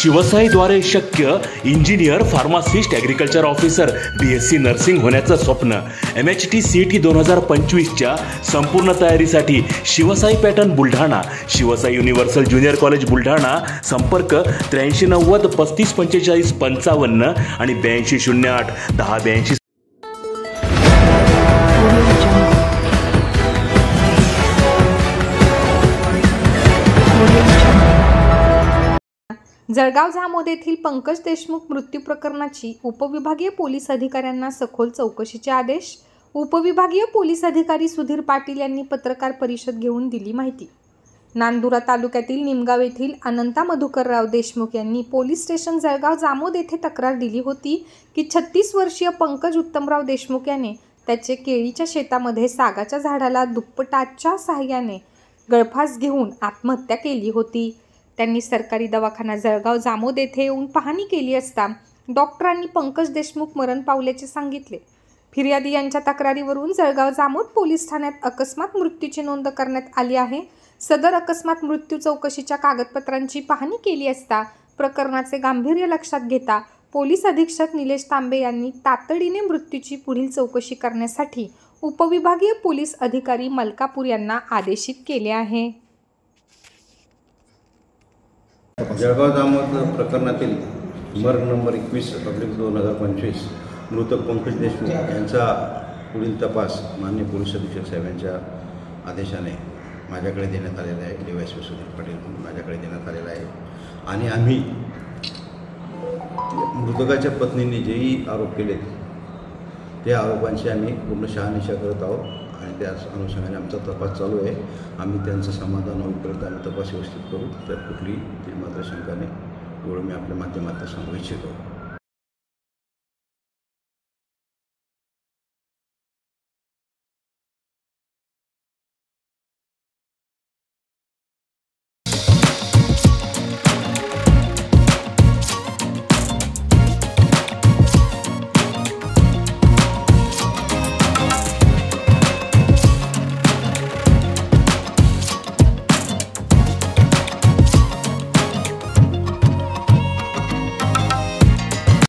शिवसाईद्वारे शक्य engineer, pharmacist, agriculture officer, BSc nursing होण्याचं स्वप्न MHT CET 2025च्या संपूर्ण तयारीसाठी Shivsai pattern Buldhana, Shivsai universal junior college Buldhana. संपर्क 8390 3545 55 आणि 8208 1082. जळगाव जामोद येथील पंकज देशमुख मृत्यू प्रकरणाची उपविभागीय पोलीस अधिकाऱ्यांना सखोल चौकशीचे आदेश. उपविभागीय पोलीस अधिकारी सुधीर पाटील यांनी पत्रकार परिषद घेऊन दिली माहिती. नांदुरा तालुक्यातील निमगाव येथील अनंता मधुकरराव देशमुख यांनी पोलीस स्टेशन जळगाव जामोद येथे तक्रार दिली होती की 36 वर्षीय पंकज उत्तमराव देशमुख याने त्याचे केळीच्या शेतामध्ये सागाच्या झाडाला दुप्पटाच्या सहाय्याने गळफास घेऊन आत्महत्या केली होती. त्यांनी सरकारी दवाखाना जळगाव जामोद येथे येऊन पाहणी केली असता डॉक्टरांनी पंकज देशमुख मरण पावल्याचे सांगितले. फिर्यादी यांच्या तक्रारीवरून जळगाव जामोद पोलीस ठाण्यात अकस्मात मृत्यूची नोंद करण्यात आली आहे. सदर अकस्मात मृत्यू चौकशीच्या कागदपत्रांची पाहणी केली असता प्रकरणाचे गांभीर्य लक्षात घेता पोलीस अधीक्षक निलेश तांबे यांनी तातडीने मृत्यूची पुढील चौकशी करण्यासाठी उपविभागीय पोलीस अधिकारी मलकापूर यांना आदेशित केले आहे. जळगाव जामोद प्रकरणातील मर्ग नंबर 21/2025 मृतक पंकज देशमुख यांचा पुढील तपास माननीय पोलीस अधीक्षक साहेबांच्या आदेशाने माझ्याकडे देण्यात आलेला आहे. DYSP सुधीर पाटील माझ्याकडे देण्यात आलेला आहे आणि आम्ही मृतकाच्या पत्नीने जेही आरोप केलेत त्या आरोपांची आम्ही पूर्ण शहानिशा करत आहोत आणि त्याच अनुषंगाने आमचा तपास चालू आहे. आम्ही त्यांचं समाधान होईपर्यंत आम्ही तपास व्यवस्थित करू. त्यात कुठली मात्र शंका नाही, एवढं मी आपल्या माध्यमातून सांगू इच्छितो.